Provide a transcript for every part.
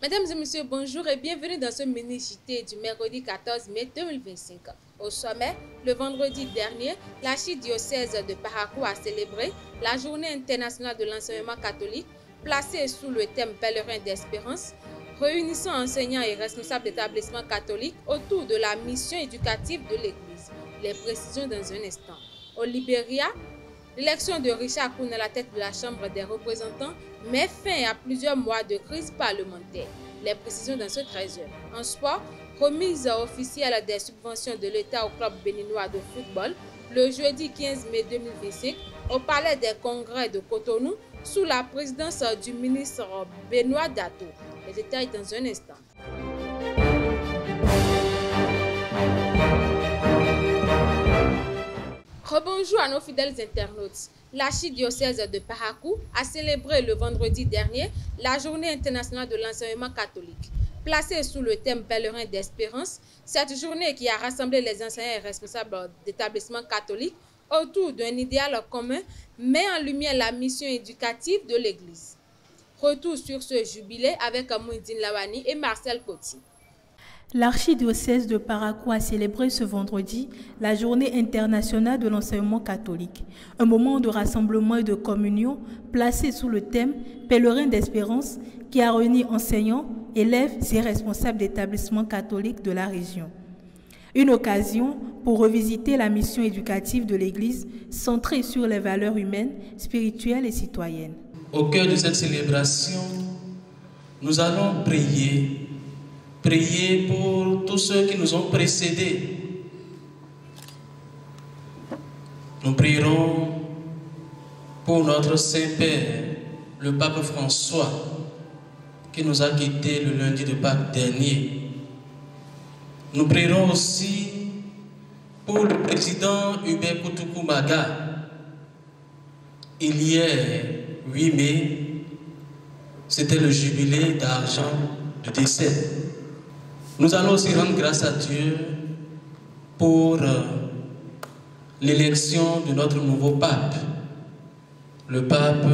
Mesdames et messieurs, bonjour et bienvenue dans ce mini-JT du mercredi 14 mai 2025. Au sommet, le vendredi dernier, l'archidiocèse de Parakou a célébré la Journée internationale de l'enseignement catholique, placée sous le thème Pèlerin d'espérance, réunissant enseignants et responsables d'établissements catholiques autour de la mission éducative de l'Église. Les précisions dans un instant. Au Libéria, l'élection de Richard Koun à la tête de la Chambre des représentants met fin à plusieurs mois de crise parlementaire. Les précisions dans ce 13h. En sport, remise officielle des subventions de l'État au club béninois de football le jeudi 15 mai 2025 au Palais des Congrès de Cotonou sous la présidence du ministre Benoît Dato. Les détails dans un instant. Rebonjour à nos fidèles internautes. L'archidiocèse de Parakou a célébré le vendredi dernier la Journée internationale de l'enseignement catholique. Placée sous le thème Pèlerin d'espérance, cette journée qui a rassemblé les enseignants et responsables d'établissements catholiques autour d'un idéal commun met en lumière la mission éducative de l'Église. Retour sur ce jubilé avec Mouidine Lawani et Marcel Coty. L'archidiocèse de Parakou a célébré ce vendredi la Journée internationale de l'enseignement catholique, un moment de rassemblement et de communion placé sous le thème Pèlerin d'espérance qui a réuni enseignants, élèves et responsables d'établissements catholiques de la région. Une occasion pour revisiter la mission éducative de l'Église centrée sur les valeurs humaines, spirituelles et citoyennes. Au cœur de cette célébration, nous allons prier pour tous ceux qui nous ont précédés. Nous prierons pour notre Saint-Père, le pape François, qui nous a quittés le lundi de Pâques dernier. Nous prierons aussi pour le président Hubert Koutoukou Maga. Hier, 8 mai, c'était le jubilé d'argent du décès. Nous allons aussi rendre grâce à Dieu pour l'élection de notre nouveau pape, le pape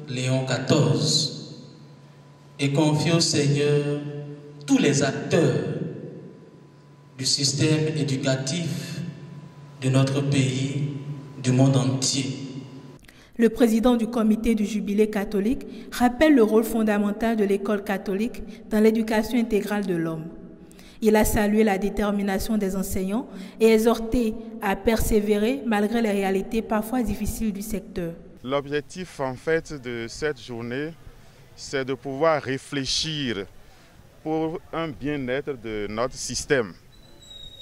Léon XIV, et confier au Seigneur tous les acteurs du système éducatif de notre pays, du monde entier. Le président du comité du jubilé catholique rappelle le rôle fondamental de l'école catholique dans l'éducation intégrale de l'homme. Il a salué la détermination des enseignants et exhorté à persévérer malgré les réalités parfois difficiles du secteur. L'objectif en fait de cette journée, c'est de pouvoir réfléchir pour un bien-être de notre système.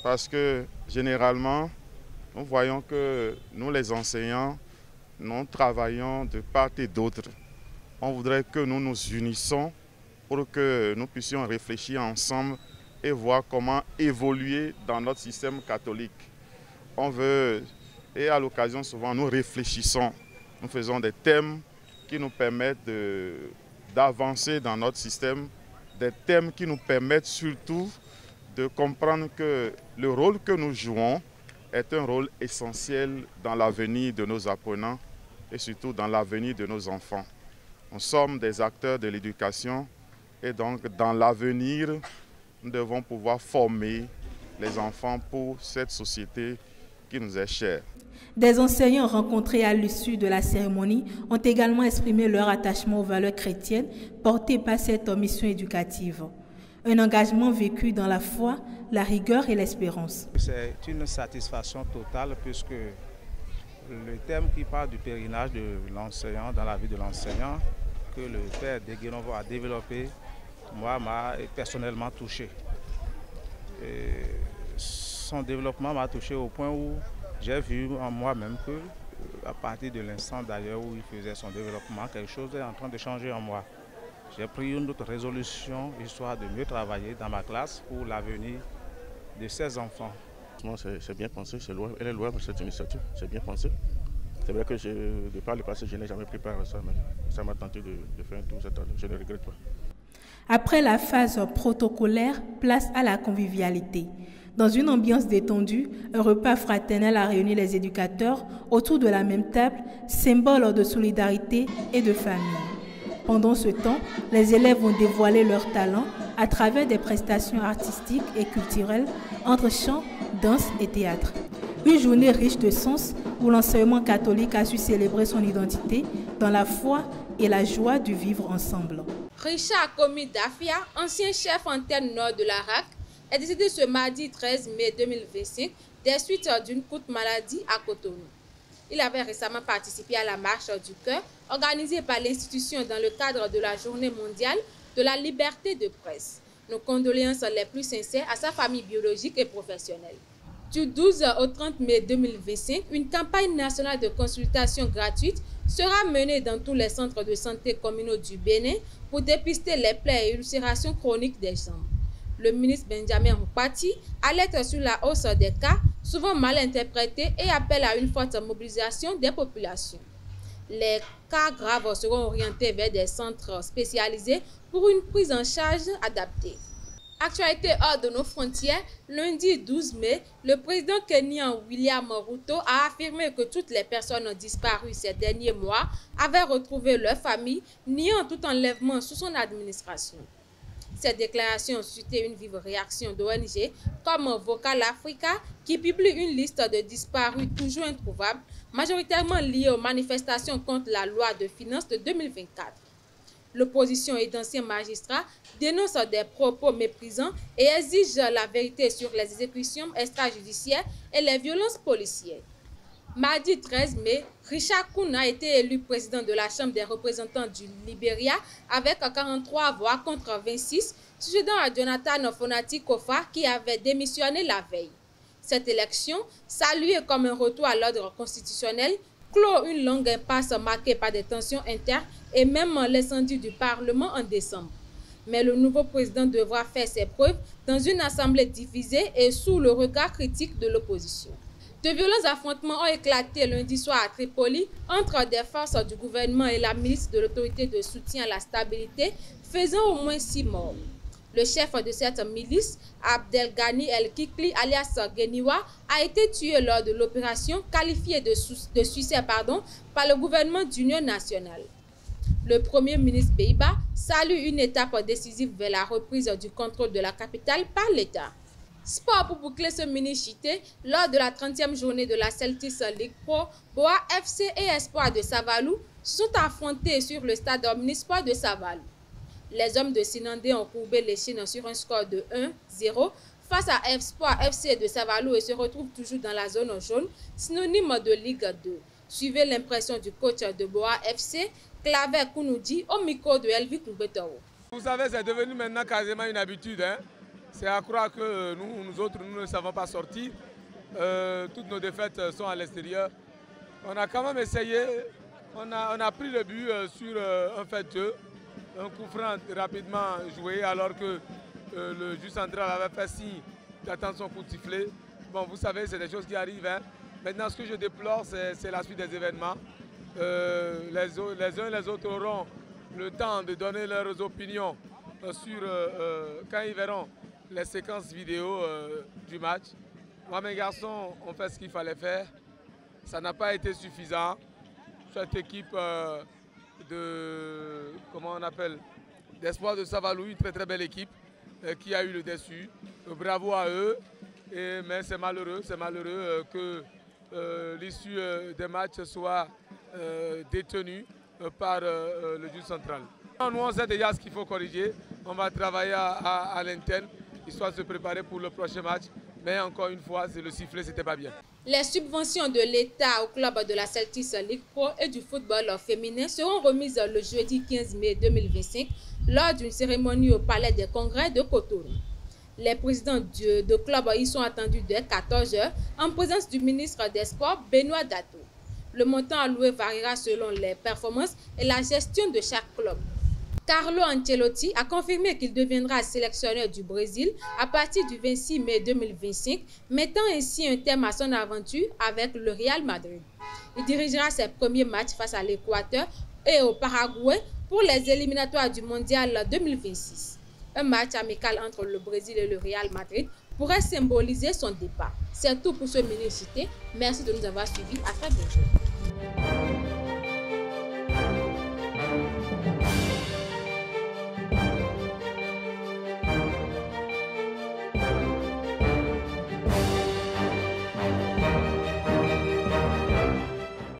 Parce que généralement, nous voyons que nous les enseignants, nous travaillons de part et d'autre. On voudrait que nous nous unissions pour que nous puissions réfléchir ensemble et voir comment évoluer dans notre système catholique. On veut, et à l'occasion souvent, nous réfléchissons. Nous faisons des thèmes qui nous permettent d'avancer dans notre système, des thèmes qui nous permettent surtout de comprendre que le rôle que nous jouons est un rôle essentiel dans l'avenir de nos apprenants et surtout dans l'avenir de nos enfants. Nous sommes des acteurs de l'éducation et donc dans l'avenir, nous devons pouvoir former les enfants pour cette société qui nous est chère. Des enseignants rencontrés à l'issue de la cérémonie ont également exprimé leur attachement aux valeurs chrétiennes portées par cette mission éducative. Un engagement vécu dans la foi, la rigueur et l'espérance. C'est une satisfaction totale puisque le thème qui parle du pèlerinage de l'enseignant dans la vie de l'enseignant que le père Deguenovo a développé, moi, m'a personnellement touché. Et son développement m'a touché au point où j'ai vu en moi-même que, à partir de l'instant d'ailleurs où il faisait son développement, quelque chose est en train de changer en moi. J'ai pris une autre résolution, histoire de mieux travailler dans ma classe pour l'avenir de ces enfants. C'est bien pensé, elle est loin de cette initiative, c'est bien pensé. C'est vrai que de par le passé, je n'ai jamais pris part à ça, mais ça m'a tenté de faire un tour cette année, je ne regrette pas. Après la phase protocolaire, place à la convivialité. Dans une ambiance détendue, un repas fraternel a réuni les éducateurs autour de la même table, symbole de solidarité et de famille. Pendant ce temps, les élèves vont dévoiler leurs talents à travers des prestations artistiques et culturelles entre chant, danse et théâtre. Une journée riche de sens où l'enseignement catholique a su célébrer son identité dans la foi et la joie du vivre ensemble. Richard Komi Dafia, ancien chef antenne nord de la RAC, est décédé ce mardi 13 mai 2025 des suites d'une courte maladie à Cotonou. Il avait récemment participé à la marche du cœur organisée par l'institution dans le cadre de la Journée mondiale de la liberté de presse. Nos condoléances les plus sincères à sa famille biologique et professionnelle. Du 12 au 30 mai 2025, une campagne nationale de consultation gratuite sera menée dans tous les centres de santé communaux du Bénin pour dépister les plaies et ulcérations chroniques des jambes. Le ministre Benjamin Mpati alerte sur la hausse des cas, souvent mal interprétés, et appelle à une forte mobilisation des populations. Les cas graves seront orientés vers des centres spécialisés pour une prise en charge adaptée. Actualité hors de nos frontières, lundi 12 mai, le président kenyan William Ruto a affirmé que toutes les personnes disparues ces derniers mois avaient retrouvé leur famille, niant tout enlèvement sous son administration. Cette déclaration a suscité une vive réaction d'ONG comme Vocal Africa qui publie une liste de disparus toujours introuvables, majoritairement liés aux manifestations contre la loi de finances de 2024. L'opposition et d'anciens magistrats dénoncent des propos méprisants et exigent la vérité sur les exécutions extrajudiciaires et les violences policières. Mardi 13 mai, Richard Koun a été élu président de la Chambre des représentants du Libéria avec 43 voix contre 26, succédant à Jonathan Fonati Kofa qui avait démissionné la veille. Cette élection, saluée comme un retour à l'ordre constitutionnel, clôt une longue impasse marquée par des tensions internes et même l'incendie du Parlement en décembre. Mais le nouveau président devra faire ses preuves dans une assemblée divisée et sous le regard critique de l'opposition. De violents affrontements ont éclaté lundi soir à Tripoli entre des forces du gouvernement et la milice de l'autorité de soutien à la stabilité, faisant au moins 6 morts. Le chef de cette milice, Abdelghani El-Kikli alias Geniwa, a été tué lors de l'opération qualifiée de suicide par le gouvernement d'union nationale. Le premier ministre Beiba salue une étape décisive vers la reprise du contrôle de la capitale par l'État. Sport pour boucler ce mini-chité, lors de la 30e journée de la Celtics League Pro, Boa FC et Espoir de Savalou sont affrontés sur le stade Omnisport de Savalou. Les hommes de Sinandé ont courbé les chines sur un score de 1-0 face à Espoir FC de Savalou et se retrouvent toujours dans la zone jaune, synonyme de Ligue 2. Suivez l'impression du coach de Boa FC, Claver Kounoudi, au micro de Elvi Koubetao. Vous savez, c'est devenu maintenant quasiment une habitude. C'est à croire que nous autres, nous ne savons pas sortir. Toutes nos défaites sont à l'extérieur. On a quand même essayé, on a pris le but sur un fait de jeu, un coup franc rapidement joué alors que le juge central avait fait signe d'attendre son coup de sifflet. Bon, vous savez, c'est des choses qui arrivent. Maintenant, ce que je déplore, c'est la suite des événements. Les uns et les autres auront le temps de donner leurs opinions sur quand ils verront les séquences vidéo du match. Moi, mes garçons ont fait ce qu'il fallait faire. Ça n'a pas été suffisant. Cette équipe d'Espoir de Savalou, une très belle équipe qui a eu le dessus. Bravo à eux. Mais c'est malheureux que l'issue des matchs soit détenue par le juge central. Nous, on sait déjà ce qu'il faut corriger. On va travailler à l'interne, histoire de se préparer pour le prochain match. Mais encore une fois, le sifflet, c'était pas bien. Les subventions de l'État au club de la Celtics League Pro et du football féminin seront remises le jeudi 15 mai 2025 lors d'une cérémonie au Palais des Congrès de Cotonou. Les présidents de club y sont attendus dès 14 h en présence du ministre des Sports, Benoît Dato. Le montant alloué variera selon les performances et la gestion de chaque club. Carlo Ancelotti a confirmé qu'il deviendra sélectionneur du Brésil à partir du 26 mai 2025, mettant ainsi un terme à son aventure avec le Real Madrid. Il dirigera ses premiers matchs face à l'Équateur et au Paraguay pour les éliminatoires du Mondial 2026. Un match amical entre le Brésil et le Real Madrid pourrait symboliser son départ. C'est tout pour ce mini-JT. Merci de nous avoir suivis. À très bientôt.